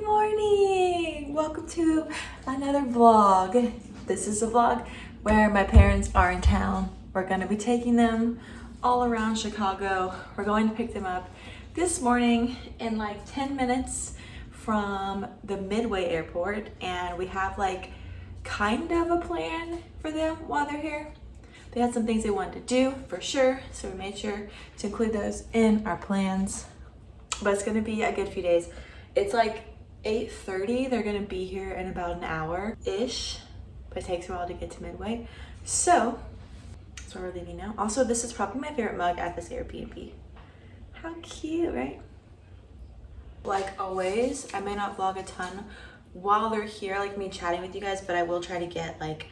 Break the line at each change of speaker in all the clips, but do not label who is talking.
Good morning! Welcome to another vlog. This is a vlog where my parents are in town. We're gonna be taking them all around Chicago. We're going to pick them up this morning in like 10 minutes from the Midway airport, and we have like kind of a plan for them while they're here. They had some things they wanted to do for sure, so we made sure to include those in our plans. But it's gonna be a good few days. It's like 8:30. They're gonna be here in about an hour-ish, but it takes a while to get to Midway. So that's where we're leaving now. Also, this is probably my favorite mug at this Airbnb. How cute, right? Like always, I may not vlog a ton while they're here, like me chatting with you guys, but I will try to get like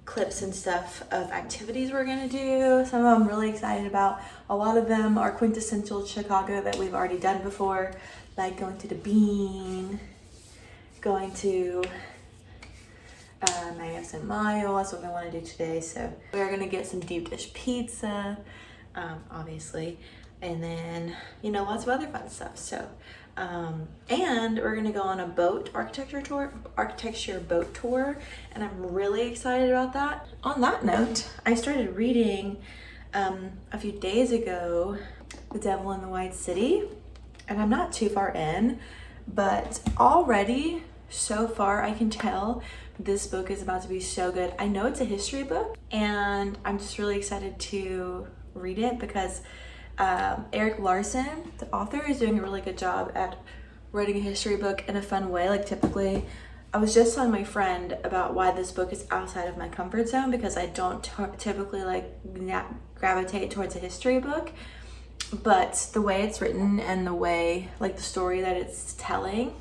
clips and stuff of activities we're gonna do. Some of them I'm really excited about. A lot of them are quintessential Chicago that we've already done before, like going to the Bean, going to Magnificent Mile. That's what we want to do today. So we're gonna get some deep dish pizza, obviously, and then lots of other fun stuff. So and we're gonna go on a boat architecture boat tour, and I'm really excited about that. On that note, I started reading a few days ago The Devil in the White City, and I'm not too far in, but already so far I can tell this book is about to be so good. I know it's a history book, and I'm just really excited to read it because Eric Larson, the author, is doing a really good job at writing a history book in a fun way. Like typically, I was just telling my friend about why this book is outside of my comfort zone, because I don't typically like gravitate towards a history book, but the way it's written and the way, like the story that it's telling,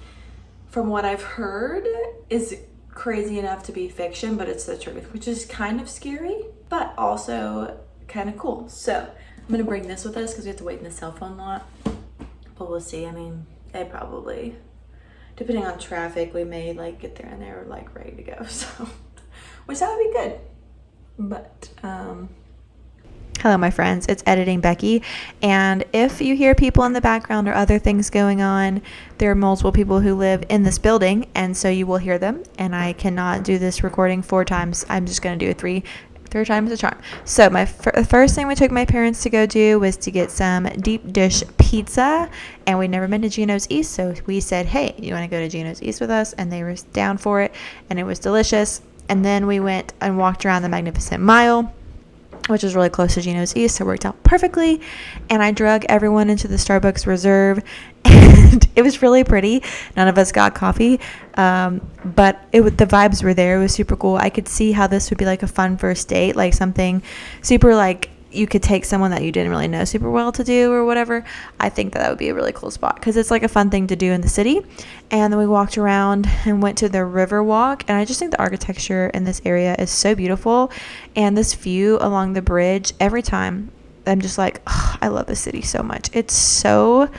from what I've heard, is crazy enough to be fiction, but it's the truth, which is kind of scary, but also kind of cool. So I'm gonna bring this with us because we have to wait in the cell phone lot, but we'll see. I mean, they probably, depending on traffic, we may like get there and they're like ready to go. So, which that would be good. But hello, my friends. It's Editing Becky, and if you hear people in the background or other things going on, there are multiple people who live in this building, and so you will hear them. And I cannot do this recording 4 times. I'm just gonna do it 3 times the charm. So my first thing we took my parents to go do was to get some deep dish pizza, and we'd never been to Gino's East, so we said, hey, you want to go to Gino's East with us? And they were down for it, and it was delicious. And then we went and walked around the Magnificent Mile, which is really close to Gino's East, so it worked out perfectly. And I drug everyone into the Starbucks Reserve, and it was really pretty. None of us got coffee, but the vibes were there. It was super cool. I could see how this would be like a fun first date, like something super like you could take someone that you didn't really know super well to do or whatever. I think that would be a really cool spot because it's like a fun thing to do in the city. And then we walked around and went to the river walk, and I just think the architecture in this area is so beautiful, and this view along the bridge, every time I'm just like, oh, I love the city so much. It's so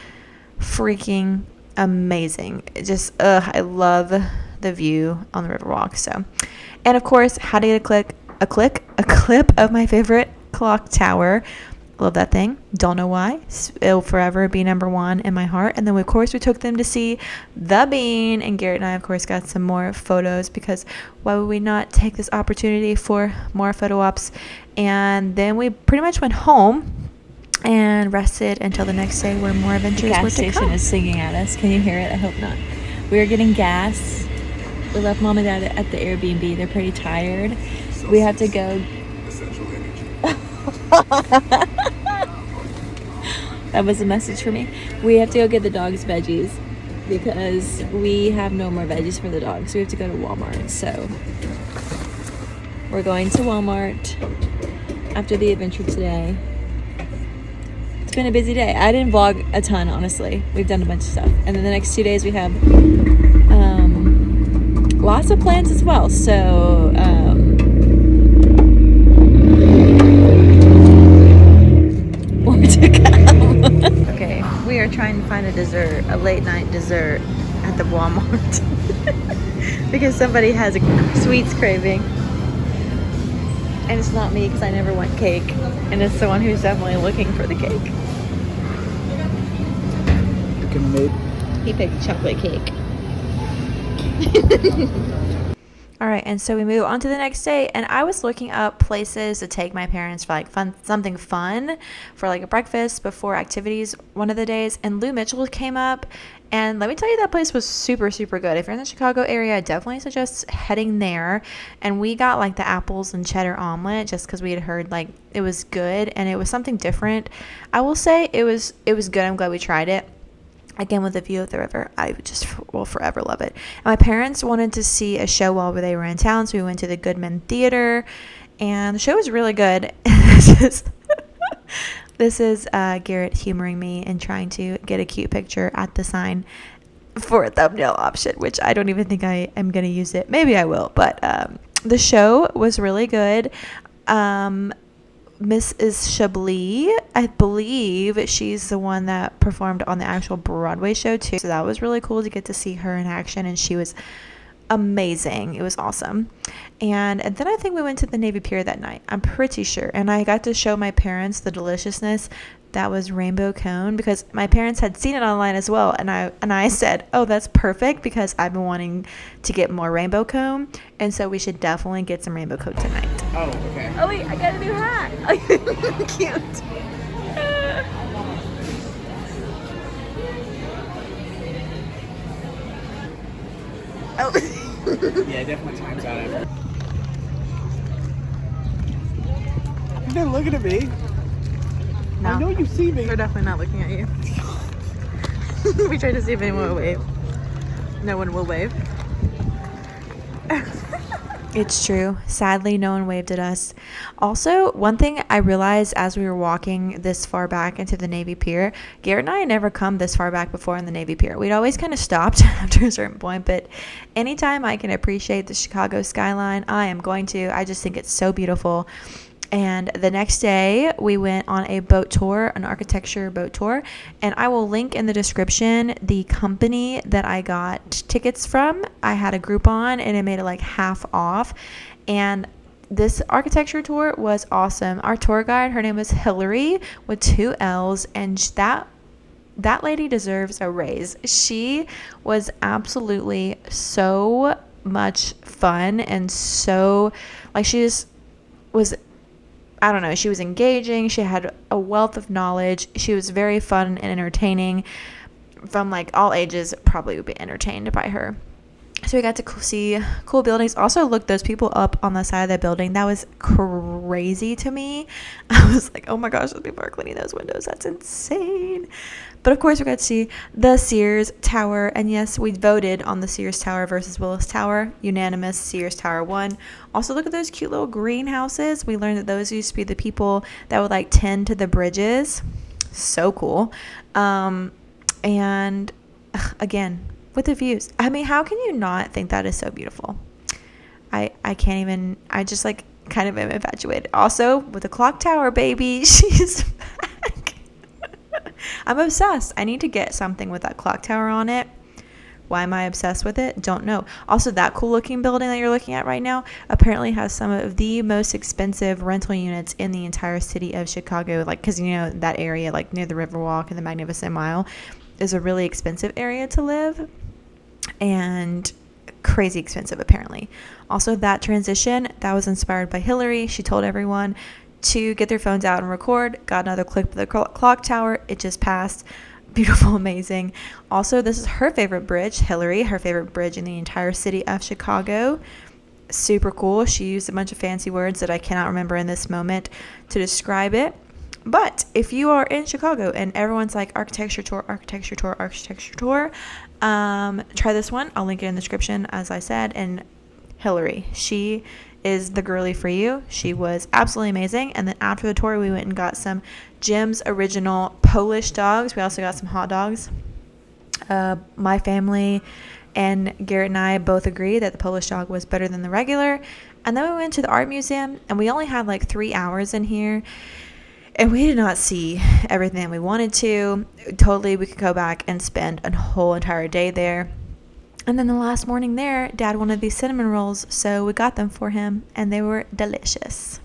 freaking amazing. It just I love the view on the river walk. So, and of course, how to get a clip of my favorite clock tower. Love that thing. Don't know why. It'll forever be number 1 in my heart. And then of course we took them to see the Bean, and Garrett and I of course got some more photos, because why would we not take this opportunity for more photo ops? And then we pretty much went home and rested until the next day where more adventures were to come. The gas station is singing at us. Can you hear it? I hope not. We are getting gas. We left Mom and Dad at the Airbnb. They're pretty tired. We have to go. That was a message for me. We have to go get the dogs veggies because we have no more veggies for the dogs. So we have to go to Walmart. So we're going to Walmart after the adventure today. It's been a busy day. I didn't vlog a ton, honestly. We've done a bunch of stuff. And then the next 2 days we have lots of plans as well. So more to come. Okay, we are trying to find a late night dessert at the Walmart because somebody has a sweets craving. And it's not me because I never want cake. And it's the one who's definitely looking for the cake.
He picked
He picked chocolate cake. All right, and so we move on to the next day, and I was looking up places to take my parents for like something fun for like a breakfast before activities one of the days, and Lou Mitchell came up, and let me tell you, that place was super, super good. If you're in the Chicago area, I definitely suggest heading there. And we got like the apples and cheddar omelet just because we had heard like it was good and it was something different. I will say it was good. I'm glad we tried it. Again, with a view of the river, I just will forever love it. And my parents wanted to see a show while they were in town, so we went to the Goodman Theater, and the show was really good. This is Garrett humoring me and trying to get a cute picture at the sign for a thumbnail option, which I don't even think I am going to use it. Maybe I will, but the show was really good. Mrs. Chablis, I believe she's the one that performed on the actual Broadway show too. So that was really cool to get to see her in action, and she was amazing. It was awesome. And then I think we went to the Navy Pier that night. I'm pretty sure. And I got to show my parents the deliciousness that was rainbow cone, because my parents had seen it online as well, and I said, oh, that's perfect, because I've been wanting to get more rainbow cone, and so we should definitely get some rainbow cone tonight.
Oh, okay.
Oh wait, I got a new hat. Cute.
Oh. Yeah, definitely times out. You're not looking at me.
No.
I know you see me.
They're definitely not looking at you. We tried to see if anyone will wave. No one will wave. It's true. Sadly, no one waved at us. Also, one thing I realized as we were walking this far back into the Navy Pier, Garrett and I had never come this far back before in the Navy Pier. We'd always kind of stopped after a certain point, but anytime I can appreciate the Chicago skyline, I am going to. I just think it's so beautiful. And the next day, we went on a boat tour, an architecture boat tour. And I will link in the description the company that I got tickets from. I had a Groupon, and it made it like half off. And this architecture tour was awesome. Our tour guide, her name was Hillary with 2 L's. And that lady deserves a raise. She was absolutely so much fun, and so, like, she just was, I don't know, she was engaging. She had a wealth of knowledge. She was very fun and entertaining. From like all ages, probably would be entertained by her. So we got to see cool buildings. Also looked those people up on the side of the building. That was crazy to me. I was like, oh my gosh, those people are cleaning those windows. That's insane. But of course, we got to see the Sears Tower. And yes, we voted on the Sears Tower versus Willis Tower. Unanimous, Sears Tower won. Also, look at those cute little greenhouses. We learned that those used to be the people that would like tend to the bridges. So cool. And again, with the views. I mean, how can you not think that is so beautiful? I can't even, I just like kind of am infatuated. Also, with the clock tower, baby, she's back. I'm obsessed. I need to get something with that clock tower on it. Why am I obsessed with it? Don't know. Also, that cool looking building that you're looking at right now apparently has some of the most expensive rental units in the entire city of Chicago. Like, because you know that area, like near the Riverwalk and the Magnificent Mile, is a really expensive area to live, and crazy expensive apparently. Also, that transition, that was inspired by Hillary. She told everyone to get their phones out and record. Got another clip of the clock tower. It just passed. Beautiful, amazing. Also, this is her favorite bridge, Hillary, her favorite bridge in the entire city of Chicago. Super cool. She used a bunch of fancy words that I cannot remember in this moment to describe it. But if you are in Chicago and everyone's like architecture tour, try this one. I'll link it in the description, as I said. And Hillary, she is the girly for you. She was absolutely amazing. And then after the tour, we went and got some Jim's original Polish dogs. We also got some hot dogs. My family and Garrett and I both agree that the Polish dog was better than the regular. And then we went to the art museum, and we only had like 3 hours in here. And we did not see everything that we wanted to. Totally, we could go back and spend a whole entire day there. And then the last morning there, Dad wanted these cinnamon rolls, so we got them for him, and they were delicious.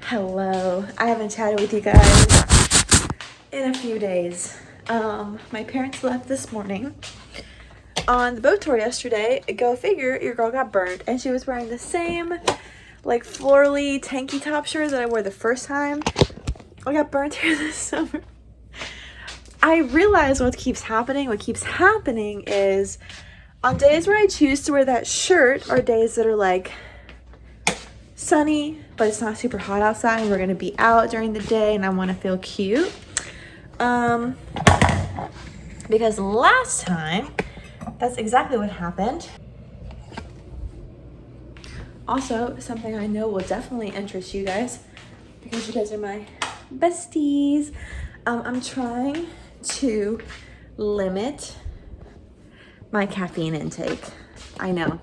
Hello. I haven't chatted with you guys in a few days. My parents left this morning. on the boat tour yesterday, go figure, your girl got burned, and she was wearing the same like florally tanky top shirt that I wore the first time. I got burnt here this summer. I realize what keeps happening. What keeps happening is on days where I choose to wear that shirt are days that are like sunny, but it's not super hot outside and we're gonna be out during the day and I want to feel cute. Because last time, that's exactly what happened. Also, something I know will definitely interest you guys because you guys are my besties. I'm trying to limit my caffeine intake. I know.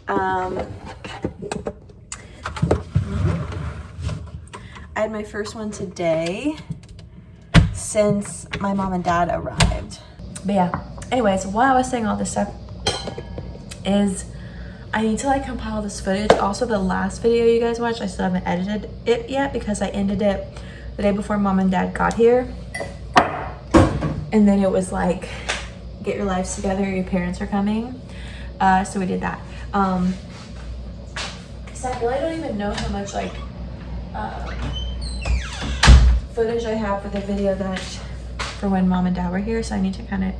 I had my first one today since my mom and dad arrived. But yeah, anyways, while I was saying all this stuff is I need to like compile this footage. Also, the last video you guys watched, I still haven't edited it yet because I ended it the day before mom and dad got here. And then it was like, get your lives together, your parents are coming. So we did that. So I really don't even know how much like footage I have for the video for when mom and dad were here. So I need to kind of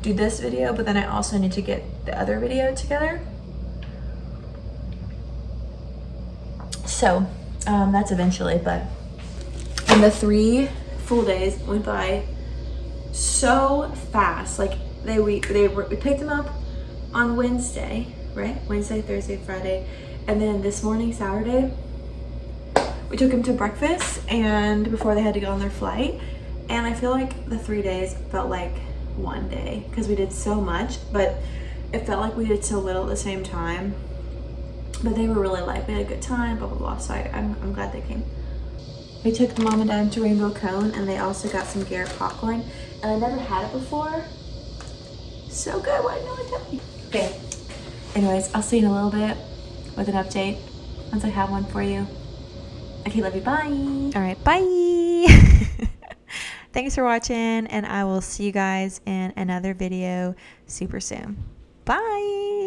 do this video, but then I also need to get the other video together. So that's eventually, but and the 3 full days went by so fast. Like we picked them up on Wednesday, right? Wednesday, Thursday, Friday, and then this morning, Saturday, we took them to breakfast and before they had to go on their flight. And I feel like the 3 days felt like one day because we did so much, but it felt like we did so little at the same time. But they were really light. We had a good time, blah, blah, blah. So I'm glad they came. We took the mom and dad to Rainbow Cone and they also got some Garrett popcorn. And I never had it before. So good, why didn't no one tell me? Okay, anyways, I'll see you in a little bit with an update once I have one for you. Okay, love you, bye. All right, bye. Thanks for watching and I will see you guys in another video super soon. Bye.